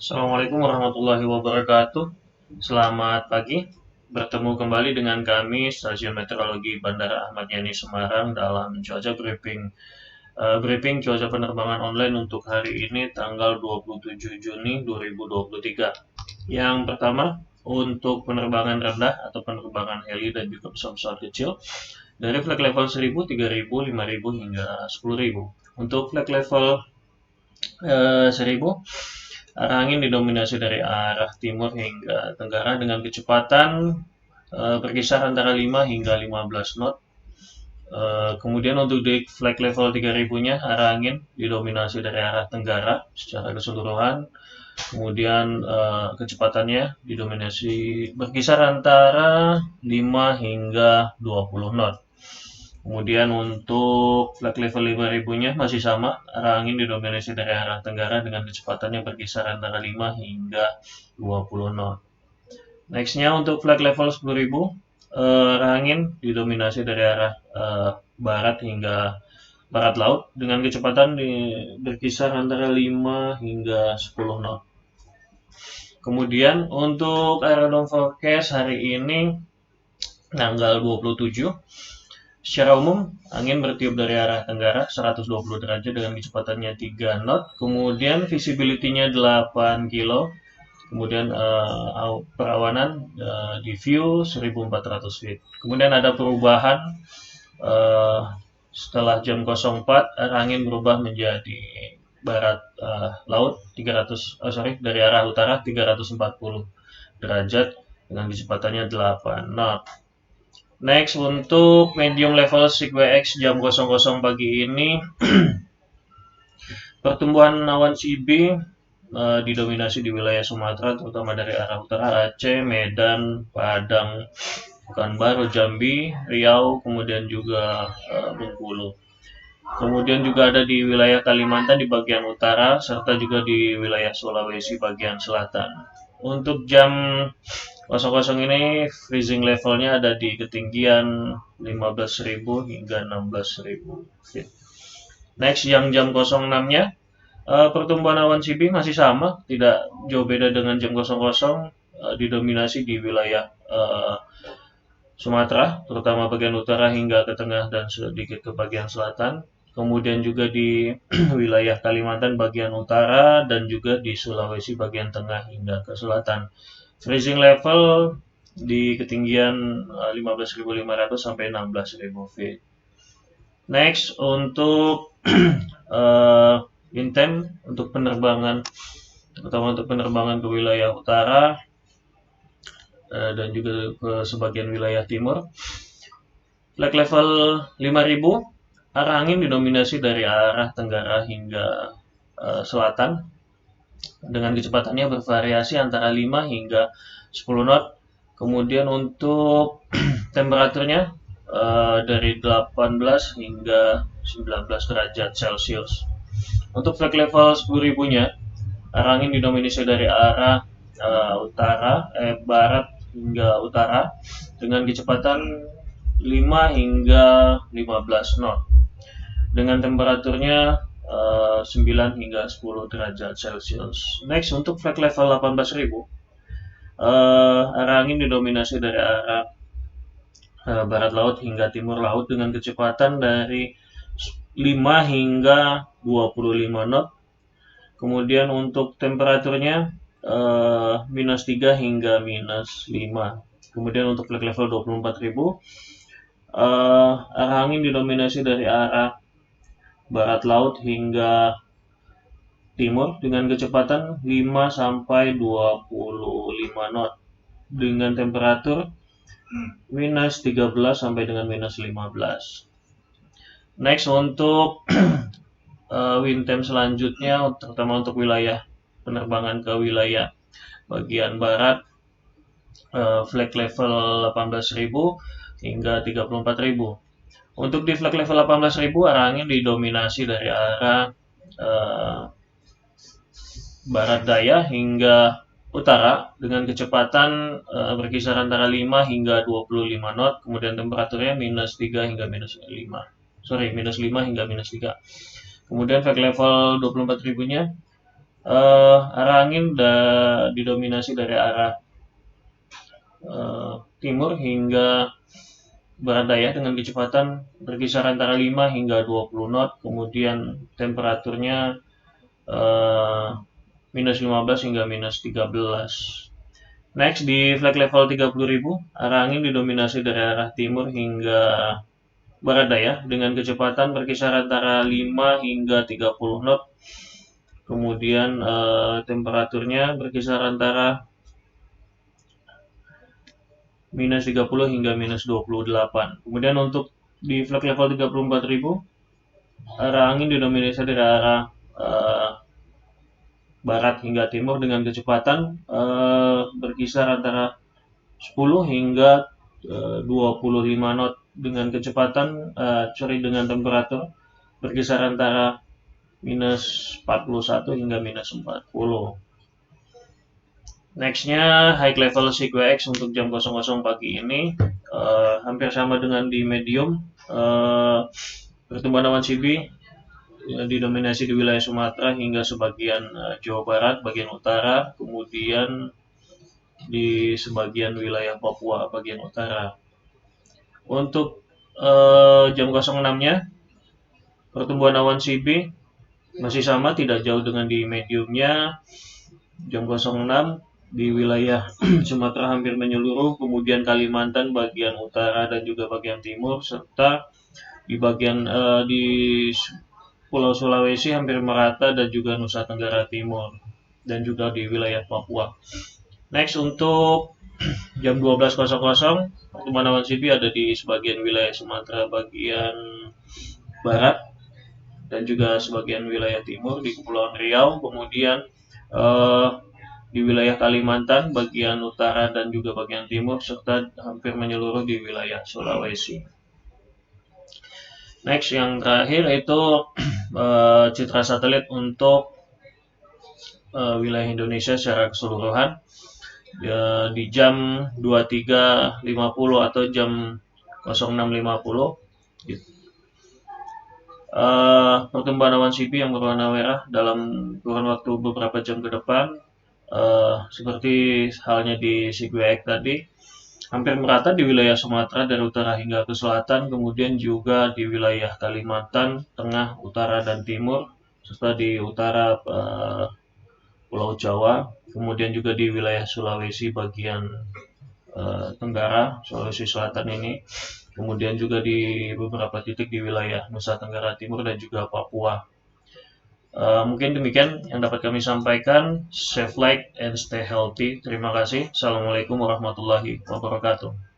Assalamualaikum warahmatullahi wabarakatuh. Selamat pagi. Bertemu kembali dengan kami Stasiun Meteorologi Bandara Ahmad Yani Semarang dalam cuaca briefing cuaca penerbangan online untuk hari ini tanggal 27 Juni 2023. Yang pertama, untuk penerbangan rendah atau penerbangan heli dan juga pesawat-pesawat kecil dari flight level 1000, 3000, 5000 hingga 10.000. Untuk flight level 1000, arah angin didominasi dari arah timur hingga tenggara dengan kecepatan berkisar antara 5 hingga 15 knot. Kemudian untuk di flight level 3000-nya, arah angin didominasi dari arah tenggara secara keseluruhan. Kemudian kecepatannya didominasi berkisar antara 5 hingga 20 knot. Kemudian untuk flight level 5000-nya masih sama, arah angin didominasi dari arah tenggara dengan kecepatannya berkisar antara 5 hingga 20 knot. Nextnya untuk flight level 10.000, arah angin didominasi dari arah barat hingga barat laut dengan kecepatan berkisar antara 5 hingga 10 knot. Kemudian untuk aerodom forecast hari ini tanggal 27, secara umum angin bertiup dari arah tenggara 120 derajat dengan kecepatannya 3 knot. Kemudian visibility-nya 8 kilo. Kemudian perawanan di view 1400 feet. Kemudian ada perubahan setelah jam 04, arah angin berubah menjadi barat laut dari arah utara 340 derajat dengan kecepatannya 8 knot. Next, untuk medium level SIGWX jam 00 pagi ini pertumbuhan awan CB didominasi di wilayah Sumatera, terutama dari arah utara Aceh, Medan, Padang, Pekanbaru, Jambi, Riau, kemudian juga Bengkulu. Kemudian juga ada di wilayah Kalimantan di bagian utara, serta juga di wilayah Sulawesi bagian selatan. Untuk jam 00 ini freezing levelnya ada di ketinggian 15.000 hingga 16.000 feet. Next, yang jam 06-nya, pertumbuhan awan CB masih sama, tidak jauh beda dengan jam 00, didominasi di wilayah Sumatera, terutama bagian utara hingga ke tengah dan sedikit ke bagian selatan. Kemudian juga di wilayah Kalimantan bagian utara dan juga di Sulawesi bagian tengah hingga ke selatan. Freezing level di ketinggian 15.500 sampai 16.000 feet. Next, untuk intem untuk penerbangan, terutama untuk penerbangan ke wilayah utara dan juga ke sebagian wilayah timur. Flight level 5000, arah angin didominasi dari arah tenggara hingga selatan dengan kecepatannya bervariasi antara 5 hingga 10 knot. Kemudian untuk temperaturnya dari 18 hingga 19 derajat Celcius. Untuk flight level 10.000-nya, arah angin didominasi dari arah barat hingga utara dengan kecepatan 5 hingga 15 knot. Dengan temperaturnya 9 hingga 10 derajat Celcius. Next, untuk flight level 18.000, arah angin didominasi dari arah barat laut hingga timur laut dengan kecepatan dari 5 hingga 25 knot. Kemudian untuk temperaturnya minus 3 hingga minus 5. Kemudian untuk flight level 24.000, arah angin didominasi dari arah barat laut hingga timur dengan kecepatan 5 sampai 25 knot dengan temperatur minus 13 sampai dengan minus 15. Next, untuk wind time selanjutnya, terutama untuk wilayah penerbangan ke wilayah bagian barat, flight level 18.000 hingga 34.000. Untuk di flight level 18.000, arah angin didominasi dari arah barat daya hingga utara dengan kecepatan berkisar antara 5 hingga 25 knot. Kemudian temperaturnya minus 3 hingga minus 5 hingga minus 3. Kemudian flight level 24.000-nya arah angin didominasi dari arah timur hingga barat daya dengan kecepatan berkisar antara 5 hingga 20 knot, kemudian temperaturnya minus 15 hingga minus 13. Next, di flag level 30.000, arah angin didominasi dari arah timur hingga barat daya dengan kecepatan berkisar antara 5 hingga 30 knot. Kemudian temperaturnya berkisar antara minus 30 hingga minus 28. Kemudian untuk di flag level 34.000, arah angin didominasi dari arah barat hingga timur dengan kecepatan berkisar antara 10 hingga 25 knot dengan kecepatan dengan temperatur berkisar antara minus 41 hingga minus 40. Nextnya high level CQX untuk jam 00 pagi ini hampir sama dengan di medium. Pertumbuhan awan CB didominasi di wilayah Sumatera hingga sebagian Jawa Barat, bagian utara, kemudian di sebagian wilayah Papua bagian utara. Untuk jam 06-nya, pertumbuhan awan CB masih sama, tidak jauh dengan di mediumnya. Jam 06 di wilayah Sumatera hampir menyeluruh, kemudian Kalimantan bagian utara dan juga bagian timur, serta di bagian di Pulau Sulawesi hampir merata dan juga Nusa Tenggara Timur dan juga di wilayah Papua. Next, untuk jam 12.00 pertumbuhan awan CB ada di sebagian wilayah Sumatera bagian barat dan juga sebagian wilayah timur di Kepulauan Riau, kemudian di wilayah Kalimantan bagian utara dan juga bagian timur, serta hampir menyeluruh di wilayah Sulawesi. Next, yang terakhir itu citra satelit untuk wilayah Indonesia secara keseluruhan di jam 23.50 atau jam 06.50. Pertumbuhan awan CB yang berwarna merah dalam kurun waktu beberapa jam ke depan, seperti halnya di CQX tadi, hampir merata di wilayah Sumatera dari utara hingga ke selatan, kemudian juga di wilayah Kalimantan, tengah, utara, dan timur, serta di utara Pulau Jawa, kemudian juga di wilayah Sulawesi bagian tenggara, Sulawesi Selatan ini, kemudian juga di beberapa titik di wilayah Nusa Tenggara Timur dan juga Papua. Mungkin demikian yang dapat kami sampaikan. Save light and stay healthy. Terima kasih. Assalamualaikum warahmatullahi wabarakatuh.